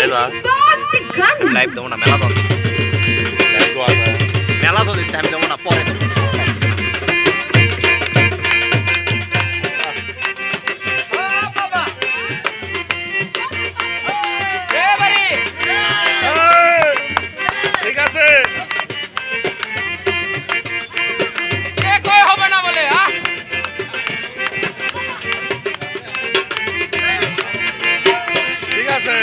আইবা লাইভ দেবো না মেলা তো মেলা তো দিচ্ছে আমি দেবো না পরে দেবো ঠিক আছে হবে না বলে ঠিক আছে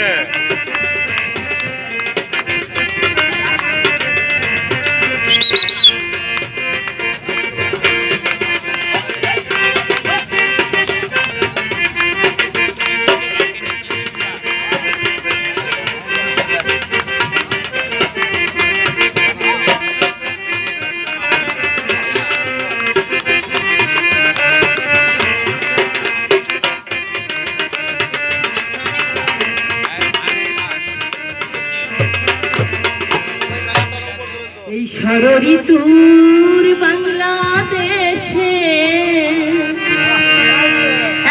ঋতুর বাংলাদেশে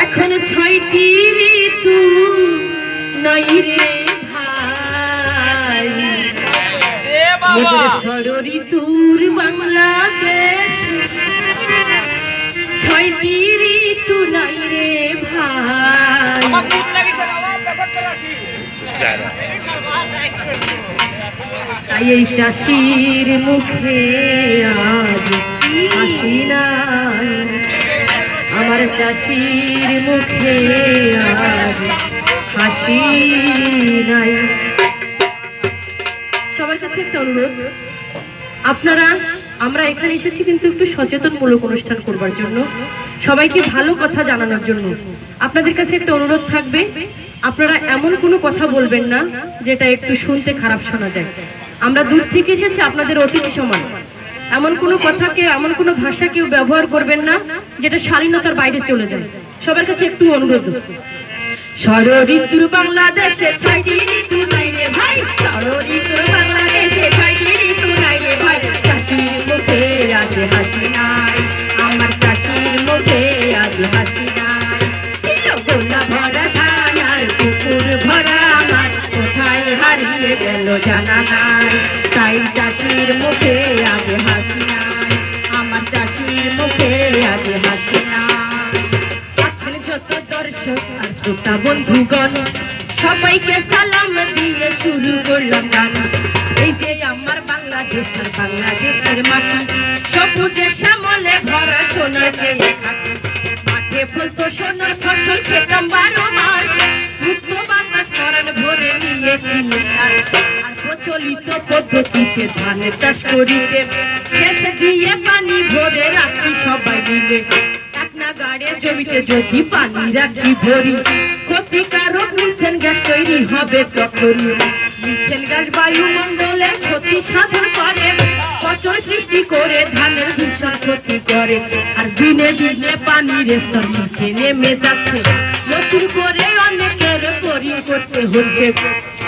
এখন 6টি ঋতু নাই রে ভাই ঋতুর বাংলাদেশ 6টি ঋতু নাই রে ভাই তাই এই চাষির মুখে আজ হাসি নাই আমার চাষির মুখে আজ হাসি নাই সবার কাছে একটা অনুরোধ আপনারা আমরা এখানে এসেছি কিন্তু একটু সচেতনমূলক অনুষ্ঠান করবার জন্য সবাইকে ভালো কথা জানানোর জন্য আপনাদের কাছে একটা অনুরোধ থাকবে আপনারা এমন কোনো কথা বলবেন না যেটা একটু শুনতে খারাপ শোনা যায় আমরা দূর থেকে এসেছি আপনাদের অতিথি সমান এমন কোনো কথাকে এমন কোনো ভাষা কেউ ব্যবহার করবেন না যেটা শালীনতার বাইরে চলে যায় সবার কাছে একটু অনুরোধ ঋতুর বাংলাদেশে 6টি ঋতু নাই রে ভাই ঋতুর বাংলাদেশে 6টি ঋতু নাই রে ভাই চাষির মুখে আজ হাসি নাই আমার চাষির মুখে আজ হাসি নাই ছিল গোলা ভরা ধান আর পুকুর ভরা আমার কোথায় হারিয়ে গেল জানা নাই তাই চাষির মুখে আজ হাসি নাই আমার চাষির মুখে আজ হাসি নাই যত দর্শক আর শ্রোতা বন্ধুগণ সবাইকে সালাম দিয়ে শুরু করলাম গান এই যে আমার বাংলাদেশের মাটি সবুজে শ্যামলে ভরা সোনার যে মাঠে ফলতো সোনার ফসল খেতাম 12 মাস মুক্ত বাতাস পরাণ ভরে নিয়েছি নেশার আর প্রচলিত পদ্ধতিতে ধান চাষ করিতে সেচ দিয়ে পানি ভরে রাখি সবাই মিলে গাড়ে জমিতে যদি পানি রাখি ভরি ক্ষতিকারক মিথেন গ্যাস তৈরি হবে তখনই মিথেন গ্যাস বায়ুমণ্ডলে ক্ষতি সাধন করে পচন সৃষ্টি করে ধানের ভীষণ ক্ষতি করে আর দিনে দিনে পানির স্তর নিচে নেমে যাচ্ছে নতুন করে অনেকের বোরিং করতে হচ্ছে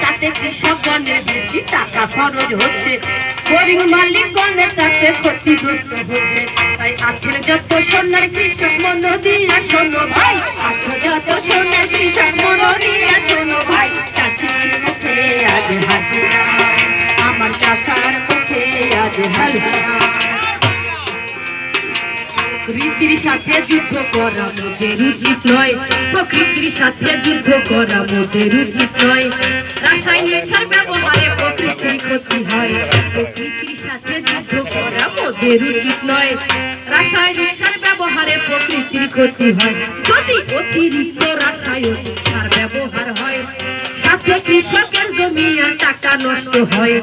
তাতে কৃষকগণের বেশি টাকা খরচ হচ্ছে বোরিং মালিকগণের তাতে ক্ষতিগ্রস্ত হচ্ছে তাই আছেন যত সোনার কৃষক মন দিয়া শোনো ভাই আছে যত সোনার কৃষক মন দিয়া শোনো ভাই চাষির মুখে আজ হাসি নাই আমার চাষার মুখে আজ হাসি প্রকৃতির সাথে যুদ্ধ করা মোদের উচিত নয় প্রকৃতির সাথে যুদ্ধ করা মোদের উচিত নয় রাসায়নিক সার ব্যবহারে প্রকৃতির ক্ষতি হয় প্রকৃতির সাথে যুদ্ধ করা মোদের উচিত নয় রাসায়নিক সার ব্যবহারে প্রকৃতির ক্ষতি হয় যদি অতিরিক্ত রাসায়নিক সার ব্যবহার হয় সাথে কৃষকের জমি আর টাকা নষ্ট হয়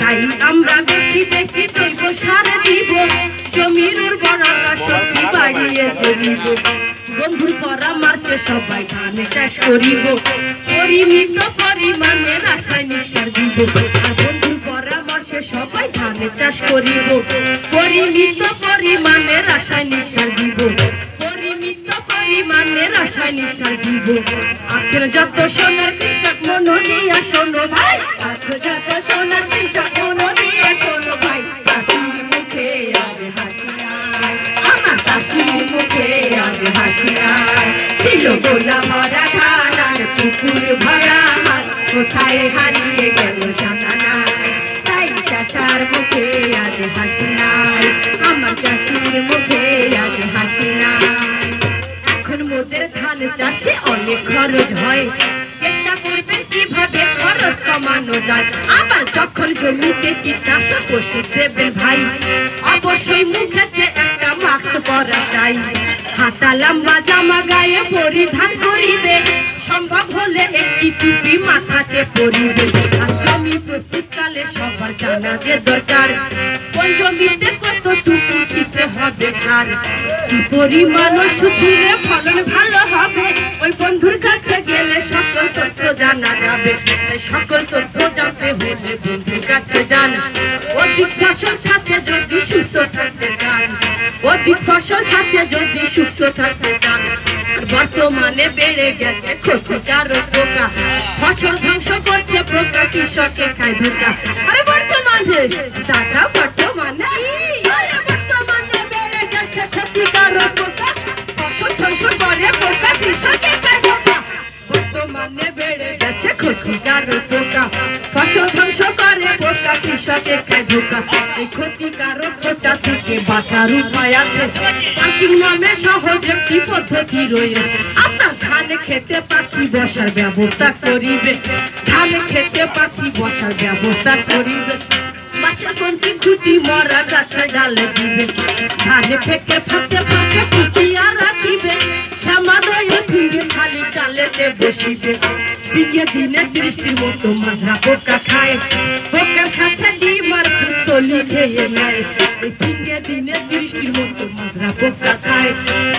তাই আমরা বেশি বেশি জৈব সার দিব জমির উর্বরতা শক্তি বাড়িয়ে তুলিব বন্ধুর পরামর্শে সবাই ধান চাষ করিব পরিমিত পরিমাণে রাসায়নিক সার দিব বন্ধুর পরামর্শে সবাই ধান চাষ করিব পরিমিত পরিমাণে রাসায়নিক সার দিব পরিমিত পরিমাণে রাসায়নিক সার দিব আছেন যত সোনার কৃষক মন দিয়া শোনো ভাই আছে যত সোনার কৃষক মন দিয়া শোনো ভাই চাষির মুখে আজ হাসি নাই আমার চাষির মুখে আজ হাসি নাই ছিল গোলা ভরা ধান আর পুকুর ভরা মাছ কোথায় হারিয়ে গেল জানা নাই, তাই চাষার মুখে আজ হাসি নাই, আমার চাষির মুখে আজ হাসি নাই। এখন মোদের ধান চাষে অনেক খরচ হয়, চেষ্টা করবেন কিভাবে খরচ কমানো যায়। আবার যখন জমিতে কীটনাশক ওষুধ দেবেন ভাই, অবশ্যই মুখেতে একটা মাস্ক পরা চাই। হাতা লম্বা জামা গায়ে পরিধান করিবে, সম্ভব হলে একটি টুপি মাথাতে পরিবে। আর জমি প্রস্তুতকালে সবার জানা যে দরকার, কোন জমিতে কতটুকু দিতে হবে সার, কি পরিমাণ ওষুধ দিলে ফলন ভালো হবে, ওই বন্ধুর কাছে গেলে সকল তথ্য জানা যাবে। তাই সকল তথ্য জানতে হলে বন্ধুর কাছে যান, অধিক ফসল ছাড়তে যদি সুস্থ থাকতে চান, অধিক ফসল ছাড়তে যদি সুস্থ থাকতে চান। বর্তমানে বেড়ে গেছে ক্ষতিকারক পোকা, ফসল ধ্বংস করছে পোকা, কৃষকে খায় ধোকা। আরে বর্তমানে দাদা বর্তমানে বেড়ে গেছে ক্ষতিকারক পোকা, ফসল ধ্বংস করে পোকা, কৃষকে খায় ধোকা। বর্তমানে বেড়ে গেছে ক্ষতিকারক পোকা, ফসল ধ্বংস করে পোকা, কৃষকে খায় ধোকা। এই ক্ষতিকারক পোকা থেকে বাঁচার উপায় আছে, পাখির নামে সহজ একটি পদ্ধতি রয়েছে। আপনার ধান খেতে পাখি বসার ব্যবস্থা করিবে, ধান খেতে পাখি বসার ব্যবস্থা করিবে। বাসা কঞ্চি খুঁটি মরা গাছে ডালে দিবে, ধানে ফেকে ফাঁকে ফাঁকে ফুটিয়া রাখিবে, শ্যামাদয় ফিরে খালি চালেতে বসিবে। দিনে দিনে দৃষ্টির মতো মাঝরা পোকা খায়, পোকার সাথে ডিম আর পুতলি খেয়ে নেয়। দিনে দিনে দৃষ্টির মতো মাঝরা পোকা খায়,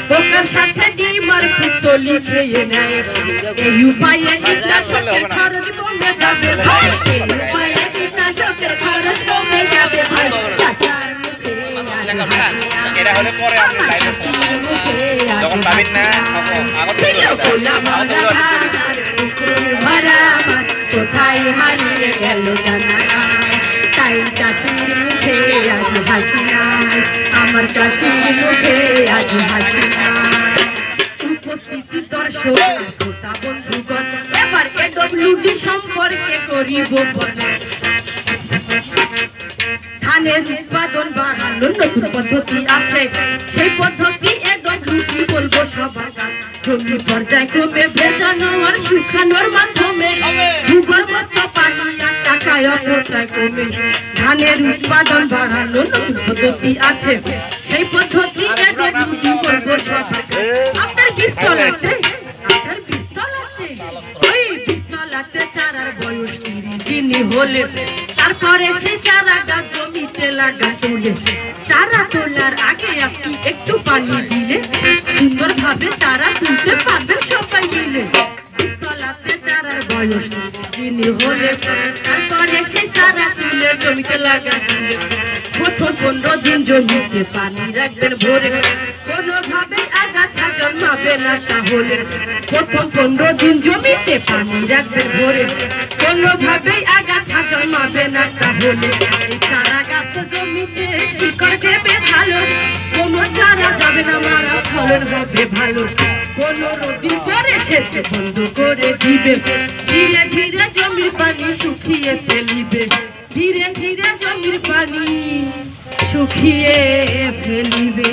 পোকার সাথে ডিম আর পুতলি খেয়ে নেয়। এই উপায়ে কীটনাশকের খরচ কমে যাবে, এই উপায়ে কীটনাশকের খরচ কমে যাবে। চাষার মুখে এটা হলে পরে আপনি লাইভে যখন পাবেন না কোথায় হারিয়ে গেল জানা নাই, তাই চাষির মুখে আজ হাসি নাই, আমার চাষির মুখে আজ হাসি নাই। উপস্থিতি দর্শক শ্রোতা বন্ধুগণ, এবার এডব্লিউডি সম্পর্কে করিব বর্ণনা। ধানের উৎপাদন বাড়ানোর নতুন পদ্ধতি আছে, সেই পদ্ধতি এডব্লিউডি বলবো সবার কাছে। জমি পর্যায়ক্রমে ভেজানো আর শুকানোর মাধ্যমে ভূগর্ভস্থ পানি আর টাকায় অপচয় কমে। ধানের উৎপাদন বাড়ানোর নতুন পদ্ধতি আছে, সেই পদ্ধতি এডব্লিউডি বলবো সবার কাছে। আপনার পিস্তল আছে, আপনার পিস্তল আছে, ওই পিস্তলাতে চারার বয়স 30 দিনই হলে তারপরে সেই চারা গাছ জমিতে লাগা তুলে। চারা তোলার আগে আপনি একটু পানি দিলে সুন্দরভাবে চারা তুলতে পারবেন সবাই মিলে। পিস্তলাতে চারার বয়স 30 দিনই হলে তারপরে সেই চারা তুলে জমিতে লাগা তুলে। প্রথম 15 দিন জমিতে পানি রাখবেন ভরে, কোনোভাবে আগাছা জন্মাবে না তাহলে। প্রথম 15 দিন জমিতে পানি রাখবেন ভরে, কোনোভাবেই আগাছা জন্মাবে না তাহলে। এই চারা গাছ জমিতে শিকড় দেবে ভালো, কোনো চারা যাবে না মারা, ফলন হবে ভালো। 15 দিন পরে সেচে বন্ধ করে দিবে, ধীরে ধীরে জমির পানি শুকিয়ে ফেলিবে, ধীরে ধীরে জমির পানি শুকিয়ে ফেলিবে।